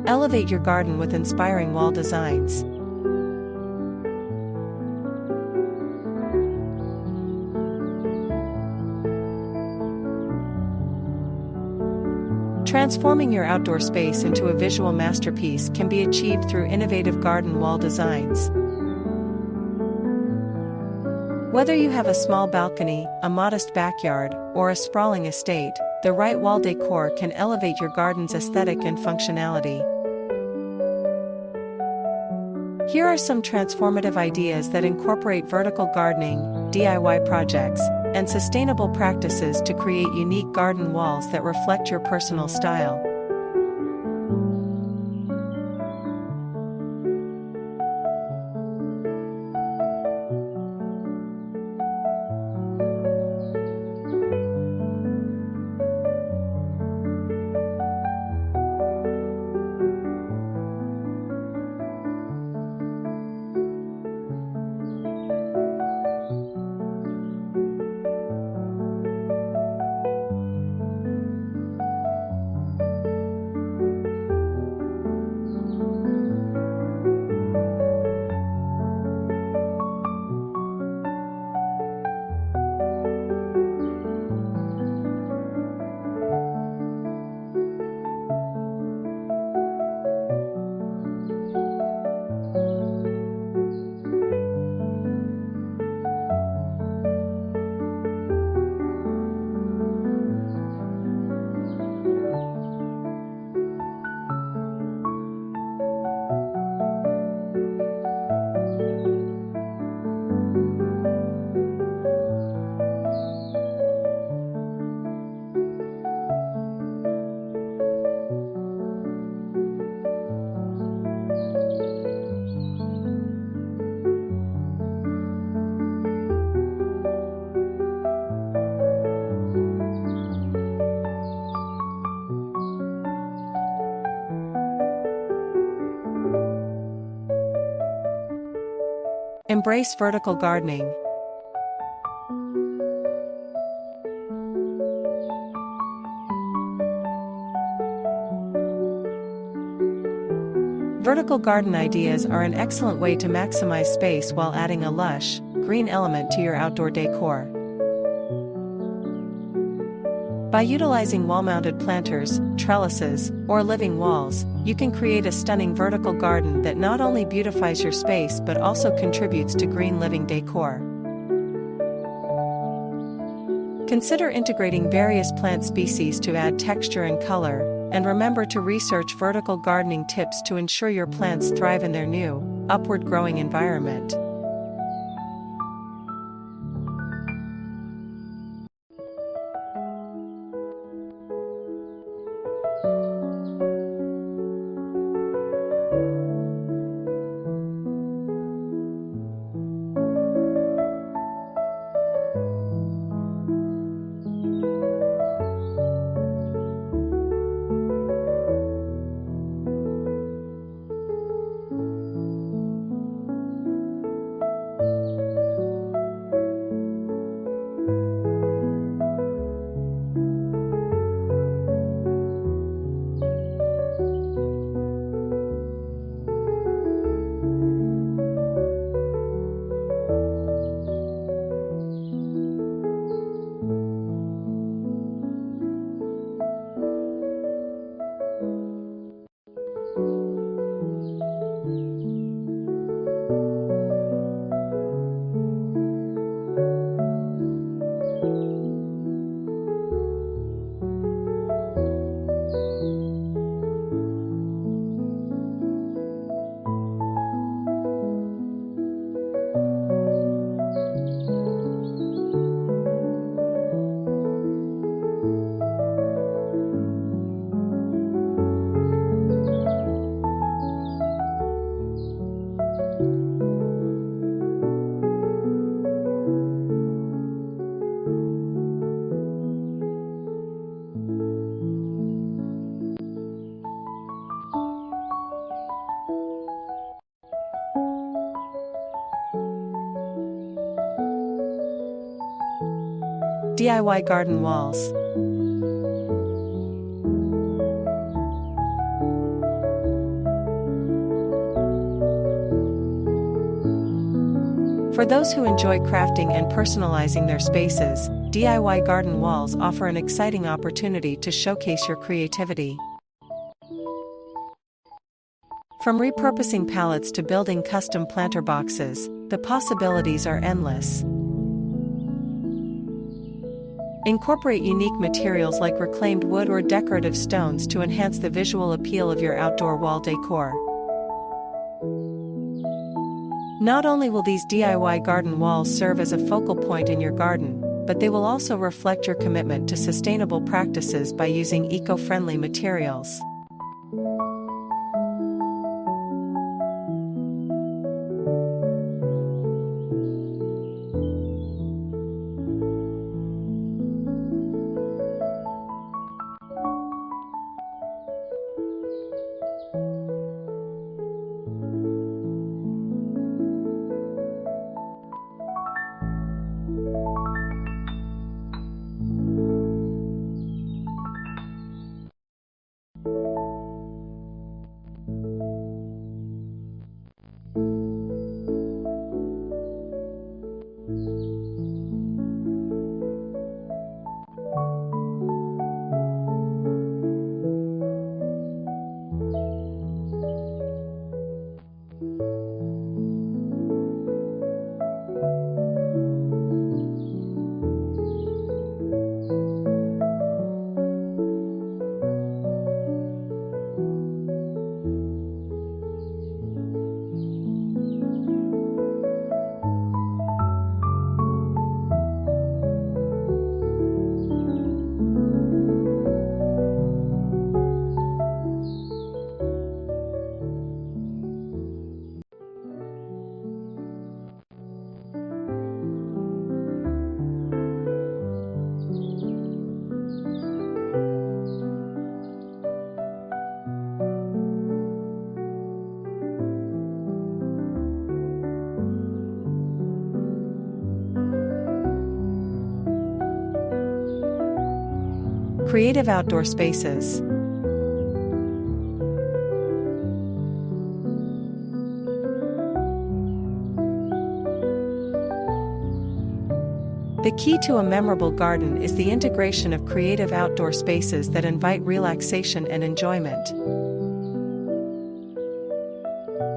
Elevate your garden with inspiring wall designs. Transforming your outdoor space into a visual masterpiece can be achieved through innovative garden wall designs. Whether you have a small balcony, a modest backyard, or a sprawling estate, the right wall decor can elevate your garden's aesthetic and functionality. Here are some transformative ideas that incorporate vertical gardening, DIY projects, and sustainable practices to create unique garden walls that reflect your personal style. Embrace vertical gardening. Vertical garden ideas are an excellent way to maximize space while adding a lush, green element to your outdoor decor. By utilizing wall-mounted planters, trellises, or living walls, you can create a stunning vertical garden that not only beautifies your space but also contributes to green living decor. Consider integrating various plant species to add texture and color, and remember to research vertical gardening tips to ensure your plants thrive in their new, upward-growing environment. DIY garden walls. For those who enjoy crafting and personalizing their spaces, DIY garden walls offer an exciting opportunity to showcase your creativity. From repurposing pallets to building custom planter boxes, the possibilities are endless. Incorporate unique materials like reclaimed wood or decorative stones to enhance the visual appeal of your outdoor wall decor. Not only will these DIY garden walls serve as a focal point in your garden, but they will also reflect your commitment to sustainable practices by using eco-friendly materials. Creative outdoor spaces. The key to a memorable garden is the integration of creative outdoor spaces that invite relaxation and enjoyment.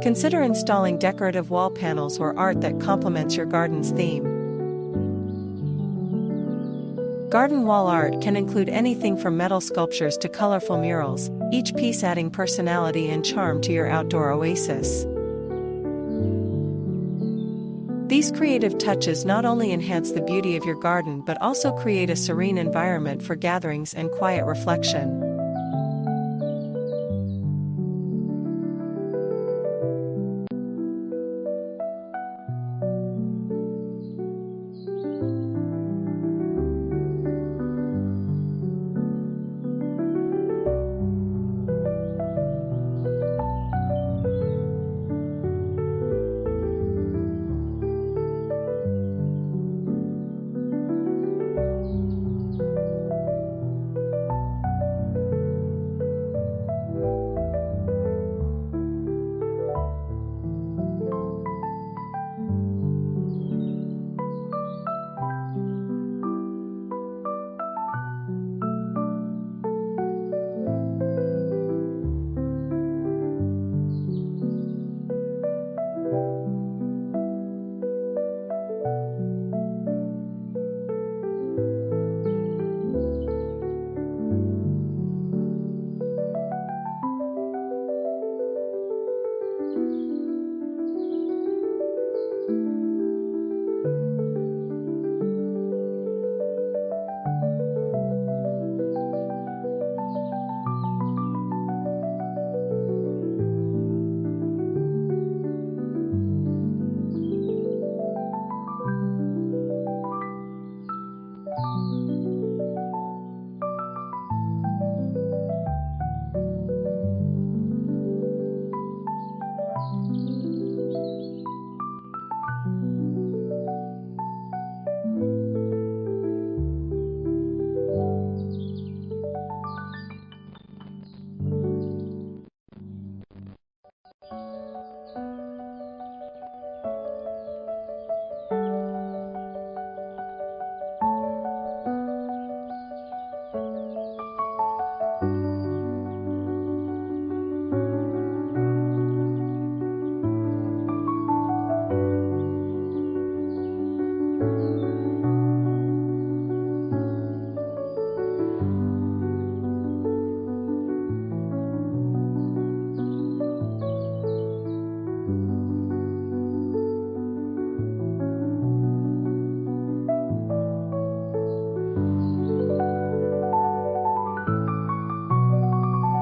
Consider installing decorative wall panels or art that complements your garden's theme. Garden wall art can include anything from metal sculptures to colorful murals, each piece adding personality and charm to your outdoor oasis. These creative touches not only enhance the beauty of your garden but also create a serene environment for gatherings and quiet reflection.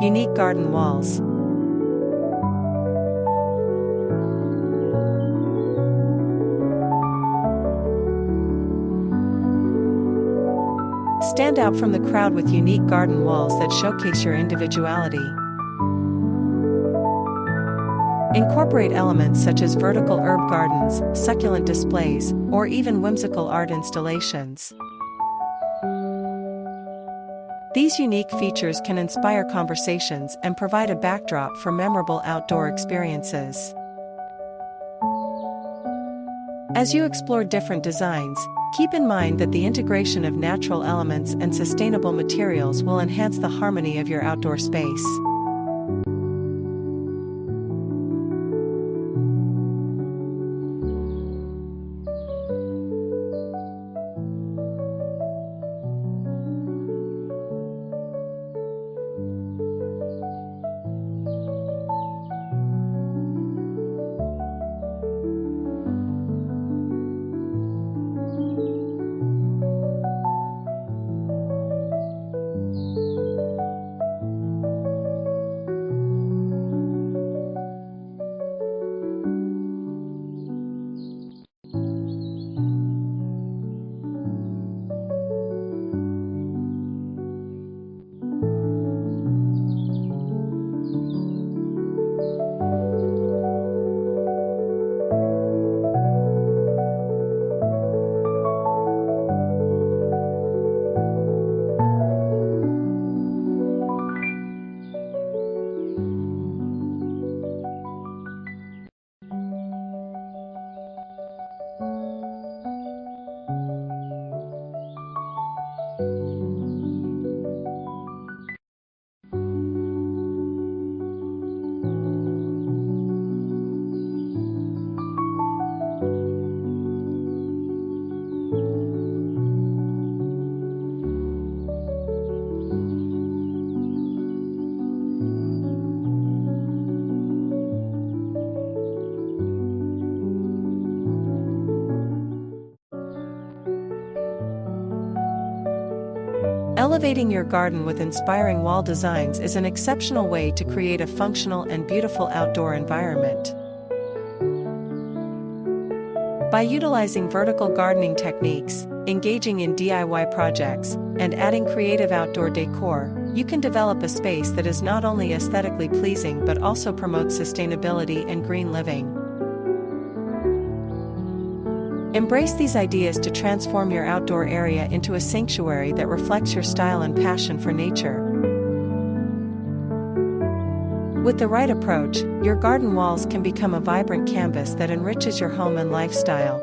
Unique garden walls. Stand out from the crowd with unique garden walls that showcase your individuality. Incorporate elements such as vertical herb gardens, succulent displays, or even whimsical art installations. These unique features can inspire conversations and provide a backdrop for memorable outdoor experiences. As you explore different designs, keep in mind that the integration of natural elements and sustainable materials will enhance the harmony of your outdoor space. Elevating your garden with inspiring wall designs is an exceptional way to create a functional and beautiful outdoor environment. By utilizing vertical gardening techniques, engaging in DIY projects, and adding creative outdoor decor, you can develop a space that is not only aesthetically pleasing but also promotes sustainability and green living. Embrace these ideas to transform your outdoor area into a sanctuary that reflects your style and passion for nature. With the right approach, your garden walls can become a vibrant canvas that enriches your home and lifestyle.